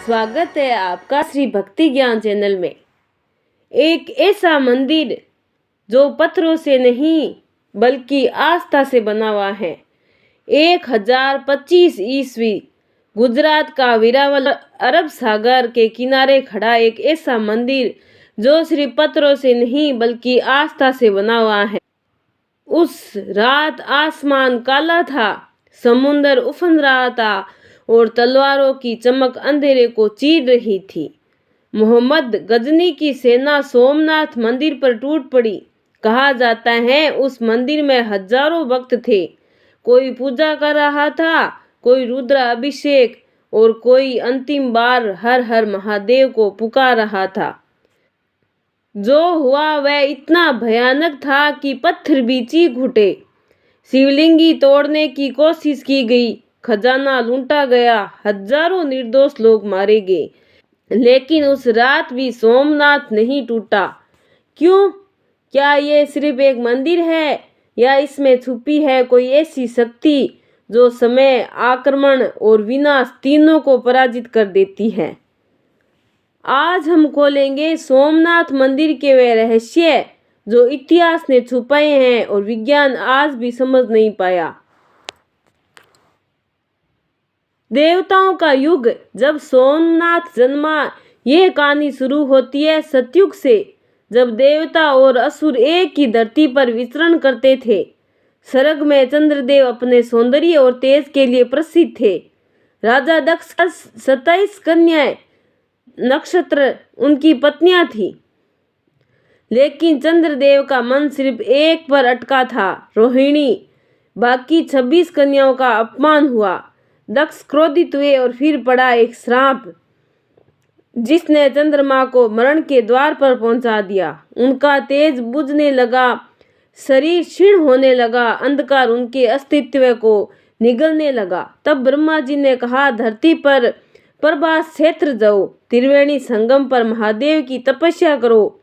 स्वागत है आपका श्री भक्ति ज्ञान चैनल में। एक ऐसा मंदिर जो पत्थरों से नहीं बल्कि आस्था से बना हुआ है। 1025 ईस्वी गुजरात का वेरावल अरब सागर के किनारे खड़ा एक ऐसा मंदिर जो सिर्फ पत्थरों से नहीं बल्कि आस्था से बना हुआ है। उस रात आसमान काला था, समुंदर उफन रहा था और तलवारों की चमक अंधेरे को चीर रही थी। मोहम्मद गजनी की सेना सोमनाथ मंदिर पर टूट पड़ी। कहा जाता है उस मंदिर में हजारों भक्त थे। कोई पूजा कर रहा था, कोई रुद्र अभिषेक और कोई अंतिम बार हर हर महादेव को पुकार रहा था। जो हुआ वह इतना भयानक था कि पत्थर भी चीख उठे। शिवलिंगी तोड़ने की कोशिश की गई, खजाना लूटा गया, हजारों निर्दोष लोग मारे गए, लेकिन उस रात भी सोमनाथ नहीं टूटा। क्यों? क्या ये सिर्फ एक मंदिर है या इसमें छुपी है कोई ऐसी शक्ति जो समय, आक्रमण और विनाश तीनों को पराजित कर देती है? आज हम खोलेंगे सोमनाथ मंदिर के वे रहस्य जो इतिहास ने छुपाए हैं और विज्ञान आज भी समझ नहीं पाया। देवताओं का युग, जब सोमनाथ जन्मा। यह कहानी शुरू होती है सतयुग से, जब देवता और असुर एक ही धरती पर विचरण करते थे। स्वर्ग में चंद्रदेव अपने सौंदर्य और तेज के लिए प्रसिद्ध थे। राजा दक्ष 27 कन्याएं नक्षत्र उनकी पत्नियां थी, लेकिन चंद्रदेव का मन सिर्फ एक पर अटका था, रोहिणी। बाकी 26 कन्याओं का अपमान हुआ। दक्ष क्रोधित हुए और फिर पड़ा एक श्राप जिसने चंद्रमा को मरण के द्वार पर पहुंचा दिया। उनका तेज बुझने लगा, शरीर क्षीण होने लगा, अंधकार उनके अस्तित्व को निगलने लगा। तब ब्रह्मा जी ने कहा, धरती पर प्रभास क्षेत्र जाओ, त्रिवेणी संगम पर महादेव की तपस्या करो।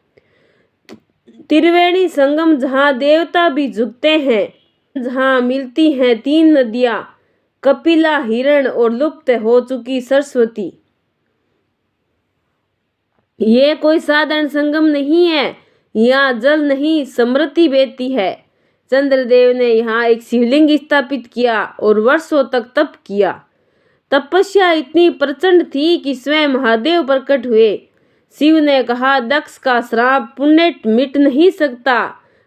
त्रिवेणी संगम जहाँ देवता भी झुकते हैं, जहाँ मिलती हैं तीन नदियाँ, कपिला, हिरण और लुप्त हो चुकी सरस्वती। ये कोई साधारण संगम नहीं है, यहाँ जल नहीं समृद्धि बहती है। चंद्रदेव ने यहाँ एक शिवलिंग स्थापित किया और वर्षों तक तप किया। तपस्या इतनी प्रचंड थी कि स्वयं महादेव प्रकट हुए। शिव ने कहा, दक्ष का श्राप पुण्य मिट नहीं सकता,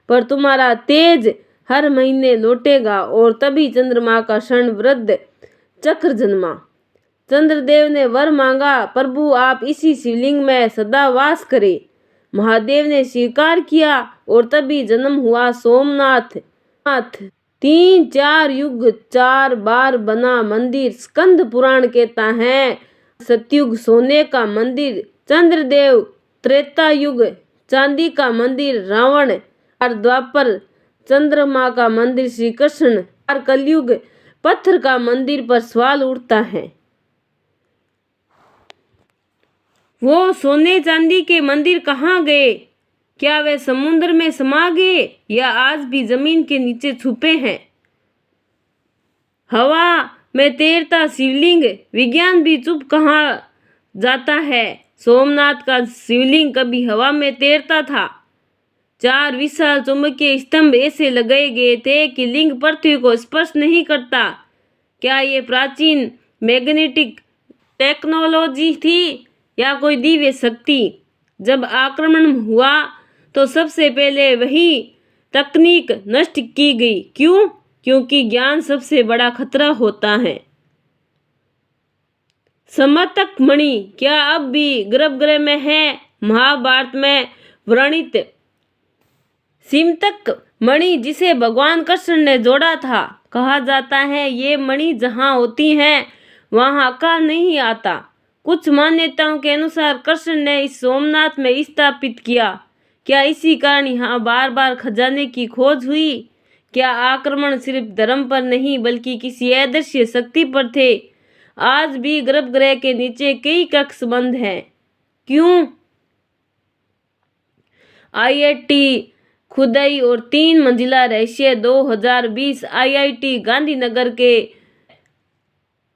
पर तुम्हारा तेज हर महीने लौटेगा। और तभी चंद्रमा का क्षण वृद्ध चक्र जन्मा। चंद्रदेव ने वर मांगा, प्रभु आप इसी शिवलिंग में सदा वास करें। महादेव ने स्वीकार किया और तभी जन्म हुआ सोमनाथ। 3-4 युग 4 बार बना मंदिर। स्कंद पुराण कहता है सतयुग सोने का मंदिर चंद्रदेव, त्रेता युग चांदी का मंदिर रावण, और द्वापर चंद्रमा का मंदिर श्री कृष्ण, और कलयुग पत्थर का मंदिर। पर सवाल उठता है, वो सोने चांदी के मंदिर कहाँ गए? क्या वे समुद्र में समा गए या आज भी जमीन के नीचे छुपे हैं? हवा में तैरता शिवलिंग, विज्ञान भी चुप कहाँ जाता है। सोमनाथ का शिवलिंग कभी हवा में तैरता था। 4 विशाल चुंबकीय स्तंभ ऐसे लगाए गए थे कि लिंग पृथ्वी को स्पर्श नहीं करता। क्या ये प्राचीन मैग्नेटिक टेक्नोलॉजी थी या कोई दिव्य शक्ति? जब आक्रमण हुआ तो सबसे पहले वही तकनीक नष्ट की गई। क्यों? क्योंकि ज्ञान सबसे बड़ा खतरा होता है। समतक मणि क्या अब भी गर्भगृह में है? महाभारत में वर्णित सिमतक मणि जिसे भगवान कृष्ण ने जोड़ा था, कहा जाता है ये मणि जहाँ होती हैं वहाँ अकाल नहीं आता। कुछ मान्यताओं के अनुसार कृष्ण ने इस सोमनाथ में स्थापित किया। क्या इसी कारण यहाँ बार बार खजाने की खोज हुई? क्या आक्रमण सिर्फ धर्म पर नहीं बल्कि किसी अदृश्य शक्ति पर थे? आज भी गर्भगृह के नीचे कई कक्ष बंद हैं। क्यों? IIT खुदाई और 3 मंजिला रहस्य 2020 IIT गांधीनगर के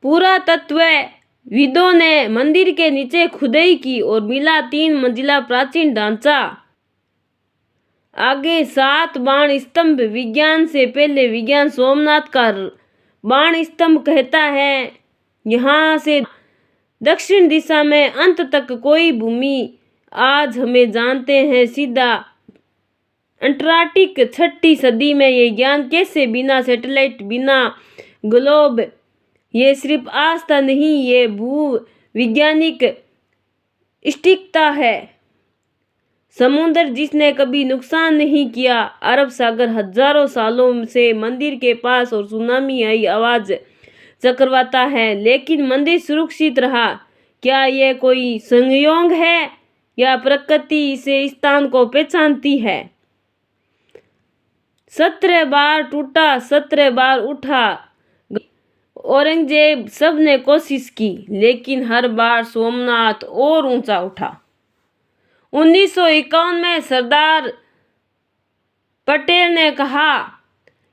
पुरातत्व विदों ने मंदिर के नीचे खुदाई की और मिला 3 मंजिला प्राचीन ढांचा। आगे 7 बाण स्तंभ। विज्ञान से पहले विज्ञान सोमनाथ का बाण स्तंभ कहता है। यहाँ से दक्षिण दिशा में अंत तक कोई भूमि। आज हमें जानते हैं सीधा अंटार्कटिक। 6ठी सदी में ये ज्ञान कैसे, बिना सैटेलाइट, बिना ग्लोब। ये सिर्फ आस्था नहीं, ये भू वैज्ञानिक सटीकता है। समुद्र जिसने कभी नुकसान नहीं किया। अरब सागर हजारों सालों से मंदिर के पास और सुनामी आई आवाज चकरवाता है, लेकिन मंदिर सुरक्षित रहा। क्या यह कोई संयोग है या प्रकृति इसे स्थान को पहचानती है? 17 बार टूटा, 17 बार उठा। औरंगजेब सब ने कोशिश की, लेकिन हर बार सोमनाथ और ऊंचा उठा। 1951 में सरदार पटेल ने कहा,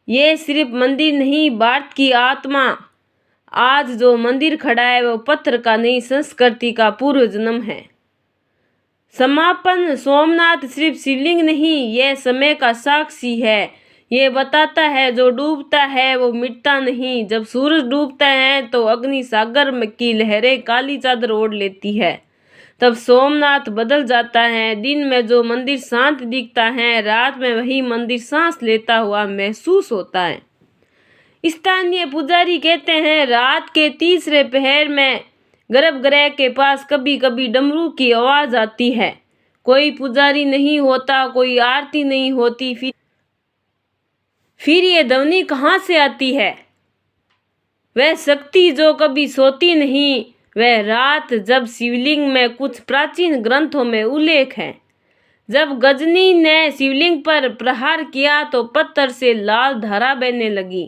यह सिर्फ मंदिर नहीं, भारत की आत्मा। आज जो मंदिर खड़ा है वो पत्थर का नहीं, संस्कृति का पूर्व जन्म है। समापन। सोमनाथ सिर्फ शिवलिंग नहीं, यह समय का साक्षी है। ये बताता है जो डूबता है वो मिटता नहीं। जब सूरज डूबता है तो अग्नि सागर की लहरें काली चादर ओढ़ लेती है, तब सोमनाथ बदल जाता है। दिन में जो मंदिर शांत दिखता है, रात में वही मंदिर सांस लेता हुआ महसूस होता है। स्थानीय पुजारी कहते हैं, रात के तीसरे पहर में गर्भगृह के पास कभी कभी डमरू की आवाज आती है। कोई पुजारी नहीं होता, कोई आरती नहीं होती। फिर ये ध्वनि कहाँ से आती है? वह शक्ति जो कभी सोती नहीं। वह रात जब शिवलिंग में कुछ प्राचीन ग्रंथों में उल्लेख है। जब गजनी ने शिवलिंग पर प्रहार किया तो पत्थर से लाल धारा बहने लगी।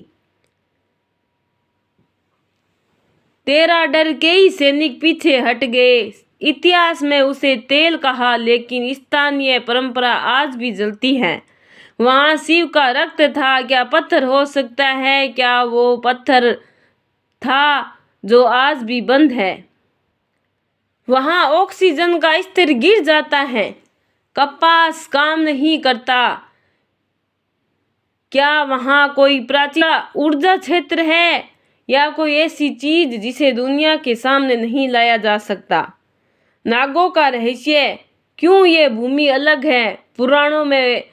13 डर के ही सैनिक पीछे हट गए। इतिहास में उसे तेल कहा, लेकिन स्थानीय परंपरा आज भी जलती है। वहाँ शिव का रक्त था। क्या पत्थर हो सकता है? क्या वो पत्थर था जो आज भी बंद है? वहाँ ऑक्सीजन का स्तर गिर जाता है, कपास काम नहीं करता। क्या वहाँ कोई प्राचीन ऊर्जा क्षेत्र है या कोई ऐसी चीज जिसे दुनिया के सामने नहीं लाया जा सकता? नागों का रहस्य। क्यों ये भूमि अलग है? पुराणों में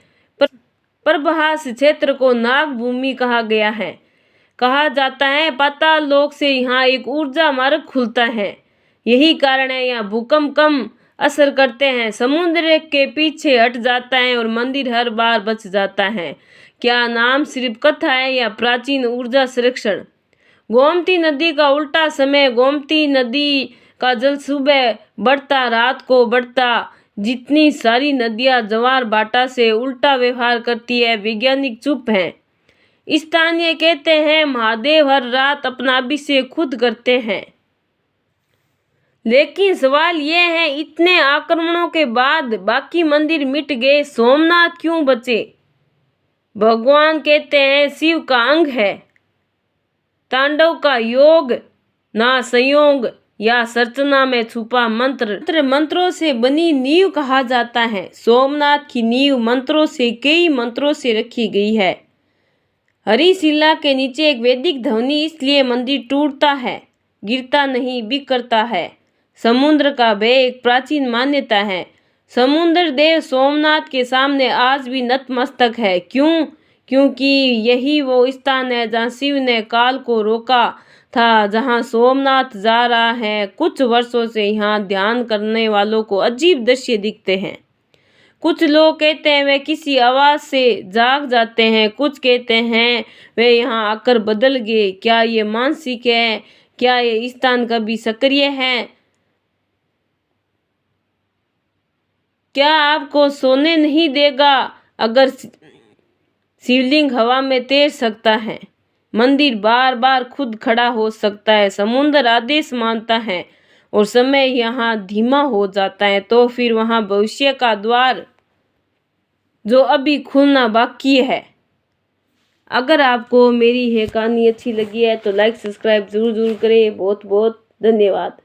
प्रभास क्षेत्र को नाग भूमि कहा गया है। कहा जाता है पाताल लोक से यहाँ एक ऊर्जा मार्ग खुलता है। यही कारण है यहाँ भूकंप कम असर करते हैं। समुद्र के पीछे हट जाता है और मंदिर हर बार बच जाता है। क्या नाम सिर्फ कथा है या प्राचीन ऊर्जा संरक्षण? गोमती नदी का उल्टा समय। गोमती नदी का जल सुबह बढ़ता, रात को बढ़ता। जितनी सारी नदियां ज्वार भाटा से उल्टा व्यवहार करती है। वैज्ञानिक चुप हैं। स्थानीय कहते हैं महादेव हर रात अपना अभिषेक खुद करते हैं। लेकिन सवाल यह है, इतने आक्रमणों के बाद बाकी मंदिर मिट गए, सोमनाथ क्यों बचे? भगवान कहते हैं शिव का अंग है, तांडव का योग, ना संयोग या सर्चना में छुपा मंत्र। मंत्रों से बनी नींव कहा जाता है। सोमनाथ की नींव मंत्रों से, कई मंत्रों से रखी गई है। हरी शिला के नीचे एक वैदिक ध्वनि, इसलिए मंदिर टूटता है, गिरता नहीं, बिखरता है। समुद्र का भय एक प्राचीन मान्यता है। समुद्र देव सोमनाथ के सामने आज भी नतमस्तक है। क्यों? क्योंकि यही वो स्थान है जहाँ शिव ने काल को रोका था, जहाँ सोमनाथ जा रहा है। कुछ वर्षों से यहाँ ध्यान करने वालों को अजीब दृश्य दिखते हैं। कुछ लोग कहते हैं वे किसी आवाज से जाग जाते हैं, कुछ कहते हैं वे यहाँ आकर बदल गए। क्या ये मानसिक है? क्या ये स्थान कभी सक्रिय है? क्या आपको सोने नहीं देगा? अगर शिवलिंग हवा में तैर सकता है, मंदिर बार बार खुद खड़ा हो सकता है, समुद्र आदेश मानता है और समय यहाँ धीमा हो जाता है, तो फिर वहाँ भविष्य का द्वार जो अभी खुलना बाकी है। अगर आपको मेरी ये कहानी अच्छी लगी है तो लाइक सब्सक्राइब जरूर करें। बहुत बहुत धन्यवाद।